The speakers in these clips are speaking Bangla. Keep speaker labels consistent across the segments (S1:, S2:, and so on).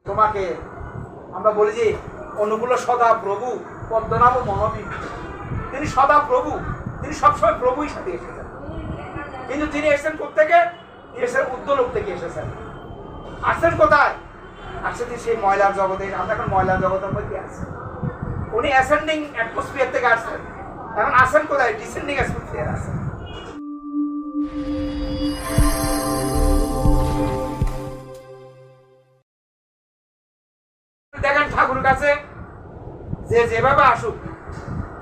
S1: তোমাকে আমরা বলি যে অনুকূল সদা প্রভু পদ্মনাভ মহাবীর, তিনি সদা প্রভু, তিনি সবসময় প্রভুই সাথে এসেছেন। কিন্তু তিনি এসেছেন কোথেকে? এসেছেন উদ্যোলোক থেকে এসেছেন। আসছেন কোথায়? আসছেন সেই ময়লার জগতে। আমরা এখন ময়লার জগতের মধ্যে আছি। উনি অ্যাসেন্ডিং অ্যাটমসফিয়ার থেকে আসছেন, এখন আসেন কোথায়? ডিসেন্ডিং অ্যাটমসফিয়ার আসেন। দেখেন ঠাকুর কাছে যে যেভাবে আসুক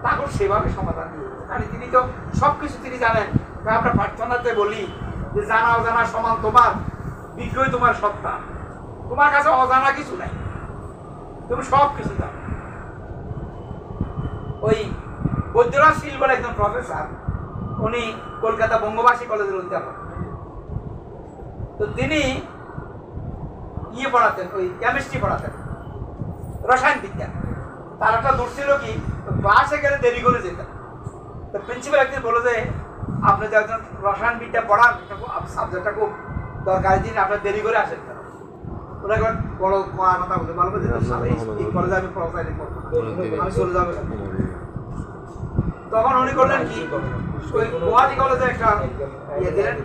S1: ঠাকুর সেভাবে সমাধান দিয়ে, কারণ তিনি তো সবকিছু তিনি জানেন। আমরা প্রার্থনাতে বলি যে জানা অজানা সমান তোমার, বিজ্ঞই তোমার সত্তা। তোমার কাছে অজানা কিছু নাই, তুমি সব কিছু জানো। ওই বৈদ্যনাথ শীল বলে একজন প্রফেসর, উনি কলকাতা বঙ্গবাসী কলেজের অধ্যাপক। তো তিনি ইয়ে পড়াতেন, ওই কেমিস্ট্রি পড়াতেন, রসায়ন বিজ্ঞান। তার একটা দোষ ছিল কি, ক্লাসে গেলে দেরি করে যেতেন। তো প্রিন্সিপাল একদিন বলে যে আপনি যে একজন রসায়ন বিদ্যা পড়ান, সাবজেক্টটা খুব দরকারি জিনিস, আপনার দেরি করে আসেন কেন? ওরা একবার বড় কথা বলে বলবো যে এই কলেজে আমি পড়াশোনা করবো, আমি চলে যাবো। তখন উনি করলেন কি, ওই গুয়াহাটি কলেজে একটা ইয়ে দিলেন,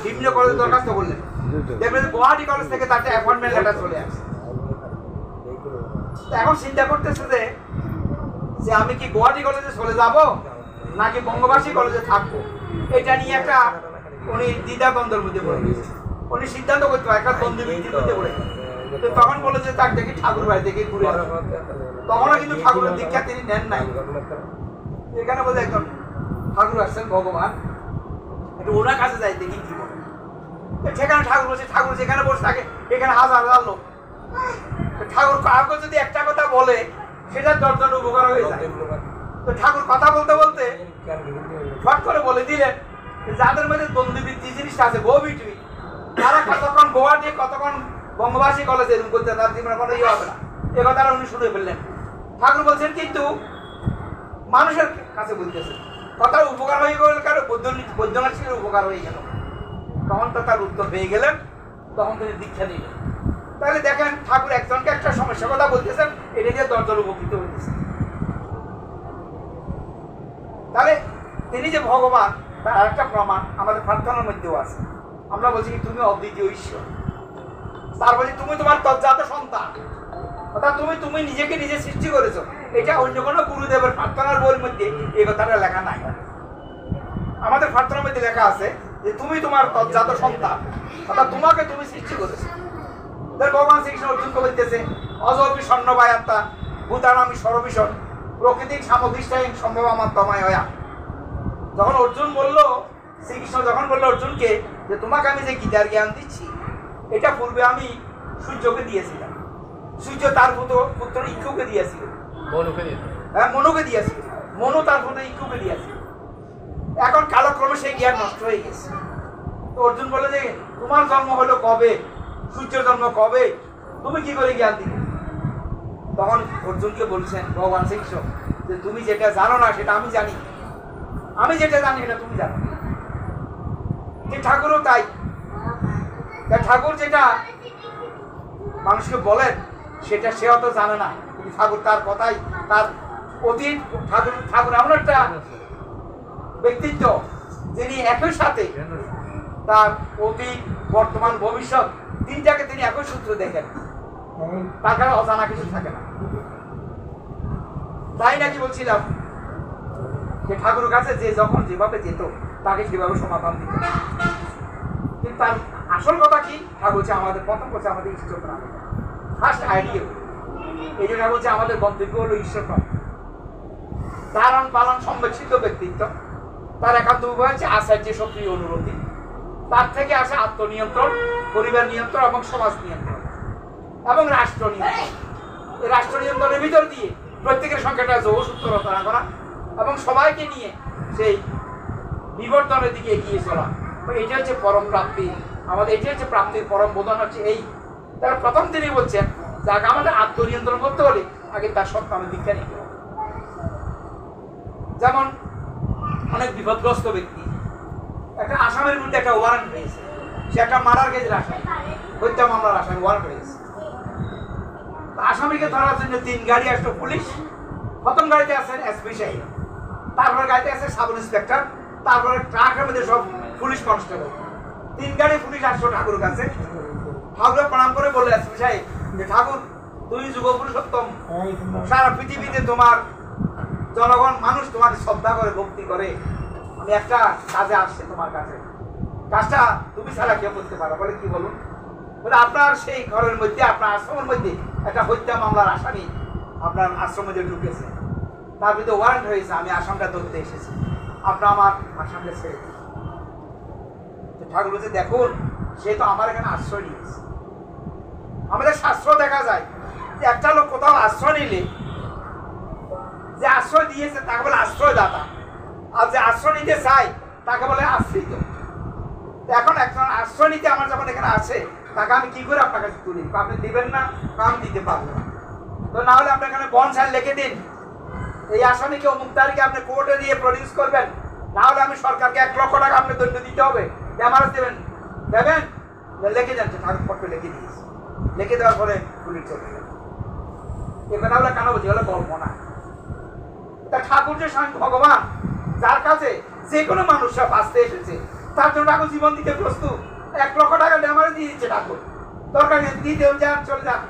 S1: বিভিন্ন কলেজে দরখাস্ত করলেন। দেখবেন গুয়াহাটি কলেজ থেকে তার একটা অ্যাপয়েন্টমেন্ট লেটার চলে আসে। এখন চিন্তা করতেছে যে আমি কি গুয়াহাটি কলেজে চলে যাব নাকি বঙ্গবাসী কলেজে থাকবো, এটা নিয়ে একটা উনি দ্বিধা দ্বন্দ্বের মধ্যে পড়ে গেছে। উনি সিদ্ধান্ত করতে হয় একটা দ্বন্দ্বের মধ্যে পড়ে গেছে। তো তখন বলে যে তার দেখি ঠাকুর বাড়ি থেকে ঘুরে আসে। তখনও কিন্তু ঠাকুরের দীক্ষা তিনি নেন নাই। এখানে বোধহয় একজন ঠাকুর আসছেন ভগবান, একটু ওনার কাছে যাই দেখি কি বলে। সেখানে ঠাকুর বসে, ঠাকুর যেখানে বসে থাকে এখানে হাজার হাজার লোক। ঠাকুর কাউকে যদি একটা কথা বলে সেটা দশজন উপকার হয়ে যায়। তো ঠাকুর কথা বলতে বলতে ফট করে বলে দিলেন যাদের মধ্যে দ্বন্দ্ববৃত্তি জিনিসটা আছে, গো বিটুই, তারা কতক্ষণ গুয়াহাটি কতক্ষণ বঙ্গবাসী কলেজে এরকম করতে তার জীবনে কোনো ইয়ে হবে না। এ কথাটা উনি শুনে ফেললেন। ঠাকুর বলছেন কিন্তু মানুষের কাছে বলতেছে কথার উপকার হয়ে গেল, কারো বৈদ্যনাথ শিলের উপকার হয়ে গেল। তখন তো তার উত্তর পেয়ে গেলেন, তখন তিনি দীক্ষা নিলেন। তাহলে দেখেন ঠাকুর একজনকে একটা সমস্যার কথা বলতেছেন, এটা দিয়ে দশজন উপকৃত হইতেছে। তাহলে তিনি যে ভগবান তার একটা প্রমাণ আমাদের প্রার্থনার মধ্যেও আছে। আমরা বলছি কি তুমি অদ্বিতীয় ঈশ্বর, তার বলছি তুমি তোমার তজ্জাত সন্তান, অর্থাৎ তুমি নিজেকে নিজে সৃষ্টি করেছো। এটা অন্য কোনো গুরুদেবের প্রার্থনার বইয়ের মধ্যে এই কথাটা লেখা নাই। আমাদের প্রার্থনার মধ্যে লেখা আছে যে তুমি তোমার তজ্জাত সন্তান, অর্থাৎ তোমাকে তুমি সৃষ্টি করেছো। ভগবান শ্রীকৃষ্ণ অর্জুনকে বলতেছে অজপি স্বর্ণবায়াত্তা ভূতানামি সর্বভীষণ প্রকৃতিক সামগ্রিষ্ঠায় সম্ভব আমার তমায় হয়া। যখন অর্জুন বললো, শ্রীকৃষ্ণ যখন বললো অর্জুনকে যে তোমাকে আমি যে গীতার জ্ঞান দিচ্ছি, এটা পূর্বে আমি সূর্যকে দিয়েছিলাম, সূর্য তার পুত্র ইক্ষুকে দিয়েছিল, হ্যাঁ মনুকে দিয়েছিল, মনু তার পুত্র ইক্ষুকে দিয়েছিল। এখন কালক্রমে সেই জ্ঞান নষ্ট হয়ে গেছে। তো অর্জুন বলে যে তোমার জন্ম হলো কবে, সূর্যের জন্ম কবে, তুমি কি করে জ্ঞান দিবে? তখন অর্জুনকে বলছেন ভগবান শ্রীকৃষ্ণ যে তুমি যেটা জানো না সেটা আমি জানি, আমি যেটা জানি সেটা তুমি জানো। ঠাকুরও তাই, ঠাকুর যেটা মানুষকে বলেন সেটা সে অত জানে না, কিন্তু ঠাকুর তার কথাই, তার অতীত, ঠাকুর এমন একটা ব্যক্তিত্ব যিনি একই সাথে তার অতীত বর্তমান ভবিষ্যৎ তিনটাকে তিনি একই সূত্র দেখেন, তার কাছে অজানা কিছু থাকে না। তাই নাকি বলছিলাম যে ঠাকুরের কাছে যে যখন যেভাবে যেত তাকে সেভাবে সমাধান দিত। কিন্তু তার আসল কথা কি, ঠাকুর বলছে আমাদের প্রথম করছে আমাদের ঈশ্বর প্রাণ, ফার্স্ট আইডিয়া। এই জন্য বলছে আমাদের গন্তব্য হলো ঈশ্বর প্রাণ। ধারণ পালন সংবেদশীল ব্যক্তিত্ব, তার একান্ত উপায় হচ্ছে আচার্য সক্রিয় অনুরোধী, তার থেকে আসে আত্মনিয়ন্ত্রণ, পরিবার নিয়ন্ত্রণ এবং সমাজ নিয়ন্ত্রণ এবং রাষ্ট্র নিয়ন্ত্রণ। এই রাষ্ট্র নিয়ন্ত্রণের ভিতর দিয়ে প্রত্যেকের সংখ্যাটা যোগসূত্র রচনা করা এবং সবাইকে নিয়ে সেই বিবর্তনের দিকে এগিয়ে চলা। এটা হচ্ছে পরম প্রাপ্তি আমাদের, এটি হচ্ছে প্রাপ্তির পরম বোধন হচ্ছে এই। তারা প্রথম তিনি বলছেন যে আগে আমাদের আত্মনিয়ন্ত্রণ করতে হলে আগে তার সত্য আমি দীক্ষা নিতে হবে। যেমন অনেক বিপদগ্রস্ত ব্যক্তি, একটা আসামের বিরুদ্ধে একটা ওয়ারেন্ট পেয়েছে, সে একটা মার্ডার কেসের আসামি, হত্যা মামলার আসামি ওয়ারেন্ট পেয়েছে। আসামিকে ধরার জন্য 3 গাড়ি আসলো পুলিশ, প্রথম গাড়িতে আছেন এসপি সাহেব, তারপরে গাড়িতে আছে সাব ইন্সপেক্টর, তারপরে ট্রাকের মধ্যে সব পুলিশ কনস্টেবল। 3 গাড়ি পুলিশ আসলো ঠাকুরের কাছে। ঠাকুর প্রণাম করে বললো এসপি সাহেব যে ঠাকুর তুমি যুগ পুরুষোত্তম, সারা পৃথিবীতে তোমার জনগণ মানুষ তোমাকে শ্রদ্ধা করে ভক্তি করে, আমি একটা কাজে আসছে তোমার কাছে, কাজটা তুমি ছাড়া কেউ করতে পারো। বলে কি বলুন? বলে আপনার সেই ঘরের মধ্যে আপনার আশ্রমের মধ্যে একটা হত্যা মামলার আসামি আপনার আশ্রমের মধ্যে ঢুকেছে, তার বিরুদ্ধে ওয়ারেন্ট হয়েছে, আমি আসামটা ধরতে এসেছি, আপনার আমার আসামটা ছেড়ে দিন। ঠাকুর বলছে দেখুন সে তো আমার এখানে আশ্রয় নিয়েছে। আমাদের শাস্ত্র দেখা যায় যে একটা লোক কোথাও আশ্রয় নিলে যে আশ্রয় দিয়েছে তাকে বলে আশ্রয়দাতা, আর যে আশ্রয় নিতে চায় তাকে বলে আশ্রিত। এখন একজন আশ্রয় নিতে আমার যখন এখানে আছে তাকে আমি কি করে আপনার কাছে তুলি? আপনি দিবেন না, আমি দিতে পারবো না। তো না হলে আপনি এখানে বনসাই লিখে দিন, এই আসামিকে অমুক তারিখে আপনি কোর্টে দিয়ে প্রডিউস করবেন, না হলে আমি সরকারকে 1 লক্ষ টাকা আপনি দণ্ড দিতে হবে, ক্যামেরা দেবেন, দেবেন, লিখে যাচ্ছে। ঠাকুর পত্র লিখে দিয়েছে, লিখে দেওয়ার পরে পুলিশ চলে গেল। এখানে হলে কেন বলছি? হলে কল্পনা। তা ঠাকুর যে স্বয়ং ভগবান, যার কাছে যে কোনো মানুষরা বাঁচতে এসেছে, তার জন্য ঠাকুর জীবন দিতে প্রস্তুত। 1 লক্ষ টাকা ড্যামারে দিয়ে দিচ্ছে ঠাকুর, দরকার নেই দিতে যান, চলে যান।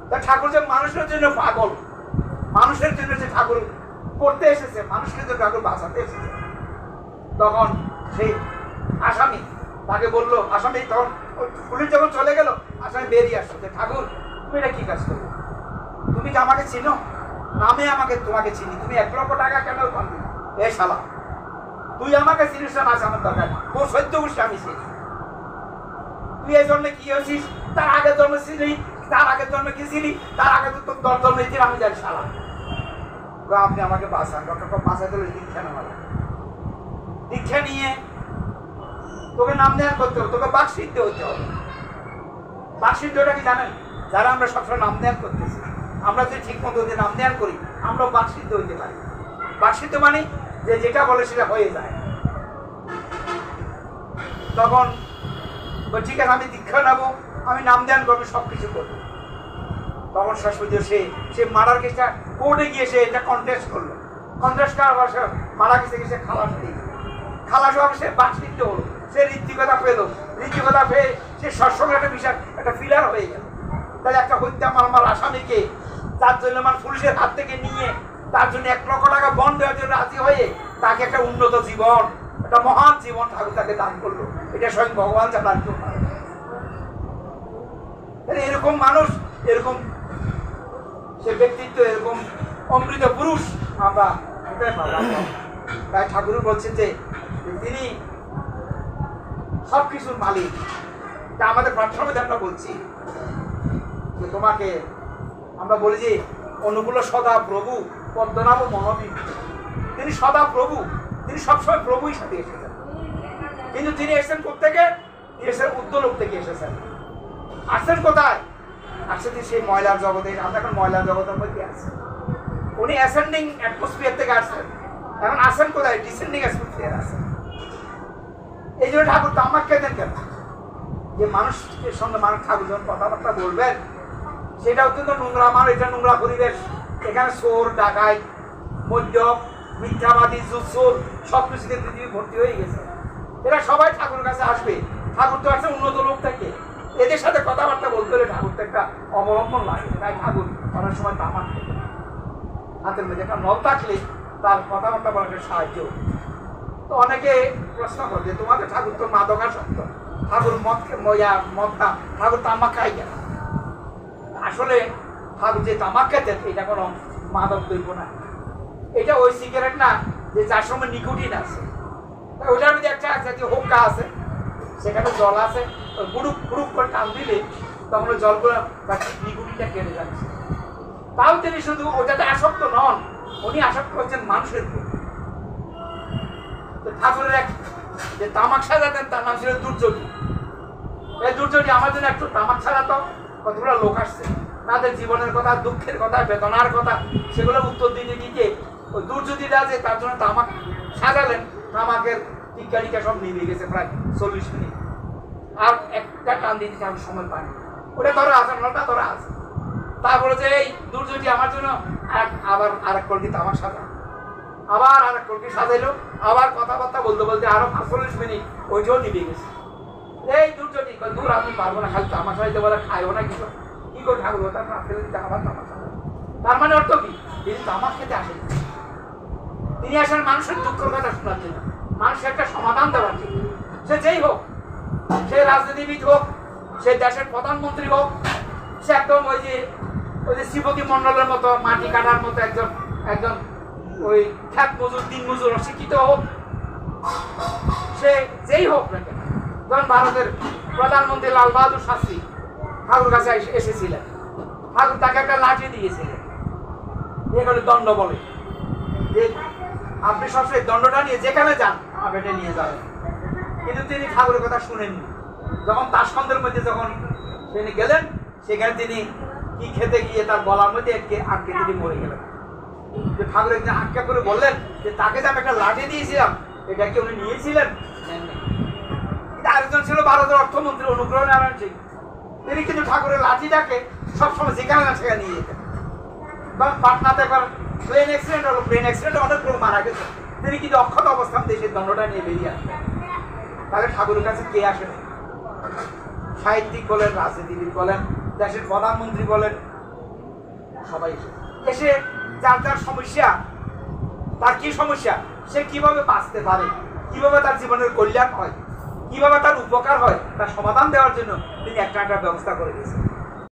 S1: তা ঠাকুর যে মানুষের জন্য পাগল, মানুষের জন্য যে ঠাকুর করতে এসেছে, মানুষকে যে ঠাকুর বাঁচাতে এসেছে। তখন সেই আসামি তাকে বললো, আসামি তখন পুলিশ যখন চলে গেল, আসামি বেরিয়ে আসলো যে ঠাকুর তুমি এটা কি কাজ করবে? তুমি কি আমাকে চিনো? নামে আমাকে তোমাকে চিনি, তুমি 1 লক্ষ টাকা কেন পাবি? এ শালা তুই আমাকে চিনিস না, আমার দরকার, তোর 14 গোষ্ঠী আমি চিনি। তুই এই জন্মে কি হয়েছিস, তার আগের জন্মে ছিলি, তার আগের জন্মে কি ছিলি, তার আগে তো তোর 10 জন্মে ছিল, আমি জানি শালা। আপনি আমাকে বাঁচান, ডক্টর বাঁচাতে হলে দীক্ষা নেওয়া লাগে। দীক্ষা নিয়ে তোকে নাম ধ্যান করতে হবে, তোকে বাকসিদ্ধ হতে হবে। বাকসিদ্ধটা কি জানেন? যারা আমরা সবসময় নাম ধ্যান করতেছি, আমরা যদি ঠিক মতো নাম ধ্যান করি আমরা বাকসিদ্ধ হইতে পারি। বাকসিদ্ধ মানে যে যেটা বলে সেটা হয়ে যায়। তখন ঠিক আছে আমি দীক্ষা নেবো, আমি নাম ধ্যান করবো, সবকিছু করবো। তখন শেষ পর্যন্ত সে মারার কেসটা কোর্টে গিয়ে সে এটা কন্টেস্ট করলো। কন্টেস্ট করার পর সে মারা গেছে, সে খালাস দিয়ে খালাস হওয়ার সে বাকসিদ্ধ হলো, সে ঋত্বিকতা পেলো, ঋত্বিকতা পেয়ে সে সৎসঙ্গে একটা বিশাল একটা ফিলার হয়ে গেল। তাহলে একটা হত্যা মামলার আসামিকে তার জন্য আমার পুলিশের হাত থেকে নিয়ে তার জন্য 1 লক্ষ টাকা বন্ড দেওয়ার জন্য রাজি হয়ে তাকে একটা উন্নত জীবন, একটা মহান জীবন ঠাকুর তাকে দান করলো। এটা স্বয়ং ভগবান যা দান করলো। এরকম মানুষ, এরকম সে ব্যক্তিত্ব, এরকম অমৃত পুরুষ আমরা তাই ঠাকুর বলছেন যে তিনি সবকিছুর মালিক। তা আমাদের প্রার্থনা মধ্যে আমরা বলছি যে তোমাকে আমরা বলি যে অনুকূল সদা প্রভু পদ্মনাভ মহাবীর, তিনি সদা প্রভু, তিনি সবসময় প্রভু হিসাবে এসেছেন। কিন্তু তিনি এসেছেন কোথেকে? তিনি এসেছেন উদ্যলোক থেকে এসেছেন। আসছেন কোথায়? আসছেন সেই ময়লার জগতে। আমরা এখন ময়লার জগতের মধ্যে আছি। উনি অ্যাসেন্ডিং অ্যাটমসফিয়ার থেকে আসছেন, এখন আসেন কোথায়? ডিসেন্ডিং অ্যাটমসফিয়ার আসেন। এই জন্য ঠাকুর তামাক খেতেন কেন? যে মানুষের সঙ্গে মানুষ ঠাকুর যখন কথাবার্তা বলবেন সেটা অত্যন্ত নোংরা, আমার এটা নোংরা পরিবেশ। এখানে চোর, ডাকাই, মদ্যপ, মিথ্যাবাদী, জুৎসুর সব কিছুতে পৃথিবী ভর্তি হয়ে গেছে। এরা সবাই ঠাকুরের কাছে আসবে। ঠাকুর তো আসছে উন্নত লোক থেকে, এদের সাথে কথাবার্তা বলতে হলে ঠাকুর তো একটা অবলম্বন লাগে। তাই ঠাকুর অনেক সময় তামাক খেতেন। হাতের মধ্যে একটা নল থাকলে তার কথাবার্তা বলার সাহায্য। তো অনেকে প্রশ্ন করে যে তোমাদের ঠাকুর তো মাদকাসক্ত, ঠাকুর মদ খা, ঠাকুর তামাক খাই কেন? আসলে ঠাকুর যে তামাক খেতেন এটা কোনো মাদক দ্রব্য না, এটা ওই সিগারেট না যে যার সময় নিকোটিন আছে। ওটার মধ্যে একটা জাতীয় হুক্কা আছে, সেখানে জল আছে, গুড়ুপ গুড়ুপ করে টান দিলে তখন ওই জলগুলো নিকোটিনটা কেটে যাচ্ছে। তাও তিনি শুধু ওটাতে আসক্ত নন, উনি আসক্ত হচ্ছেন মানুষের প্রতি। ঠাকুরের এক যে তামাক সাজাতেন তার নাম ছিল দুর্যোগী। এই দুর্যোগী আমার জন্য একটু তামাক সাজাতো, কতগুলো লোক আসছে, তাদের জীবনের কথা, দুঃখের কথা, বেদনার কথা, সেগুলো উত্তর দিতে দিতে ওই দুর্যোগীরা যে তার জন্য তামাক সাজালেন, তামাকের টিকা সব নিভে গেছে প্রায় 40 মিনিট। আর একটা টান দিতে আমি সময় পাইনি। ওটা ধরা আছে, নটা ধরা আছে। তারপরে যে এই দুর্যোগটি আমার জন্য আবার আরেক কলকি তামাক সাজা, আবার আরেক কলকি সাজাইলো, আবার কথাবার্তা বলতে বলতে আরো 45 মিনিট ওইটাও নিভে গেছে। এই দুর্যোগটি দূর আমি পারবো না, খালি তামাক সাজাইতে বলে খাইও না কিছু, কি করে থাকবো, তার না ফেলে দিতে আবার তামাক সাজা। তার মানে অর্থ কি? তিনি তামাক খেতে আসেন, তিনি আসেন মানুষের দুঃখের কথা শোনার জন্য, মানুষের একটা সমাধান দেওয়ার জন্য। সে যেই হোক, সে রাজনীতিবিদ হোক, সে দেশের প্রধানমন্ত্রী হোক, সে একদম ওই যে শ্রীপতি মন্ডলের মতো মাটি কাটার মতো একজন একজন ওই খ্যাত মজুর, দিন মজুর, অশিক্ষিত হোক, সে যেই হোক না কেন। যখন ভারতের প্রধানমন্ত্রী লাল বাহাদুর শাস্ত্রী ঠাকুর কাছে এসেছিলেন, ঠাকুর তাকে একটা লাঠি দিয়েছিলেন, এগুলো দণ্ড বলে যে আপনি সবসময় দণ্ডটা নিয়ে যেখানে যান আপনি এটা নিয়ে যাবেন। কিন্তু তিনি ঠাকুরের কথা শুনেননি। যখন তাসখন্দের মধ্যে যখন তিনি গেলেন, সেখানে তিনি কি খেতে গিয়ে তার গলার মধ্যে আটকে তিনি মরে গেলেন। ঠাকুর একদিন আটকা করে বললেন যে তাকে যে আমি একটা লাঠি দিয়েছিলাম, এটা কি উনি নিয়েছিলেন? আরেকজন ছিল ভারতের অর্থমন্ত্রী অনুগ্রহ নারায়ণ সিং, তিনি কিন্তু ঠাকুরের লাঠিটাকে সবসময় যেখানে না সেখানে নিয়ে যেতেন। পাটনাতে একবার প্লেন অ্যাক্সিডেন্ট হলো, প্লেন অ্যাক্সিডেন্টে অনেক লোক মারা গেছে, তিনি কিন্তু অক্ষত অবস্থান দেশের দণ্ডটা নিয়ে বেরিয়ে আসবেন। তাহলে ঠাকুরের কাছে কে আসে? সাহিত্যিক বলেন, রাজনীতিবিদ বলেন, দেশের প্রধানমন্ত্রী বলেন, সবাই এসে যার যার সমস্যা, তার কি সমস্যা, সে কিভাবে বাঁচতে পারে, কিভাবে তার জীবনের কল্যাণ হয়, কিভাবে তার উপকার হয়, তার সমাধান দেওয়ার জন্য তিনি একটা ব্যবস্থা করে দিয়েছেন।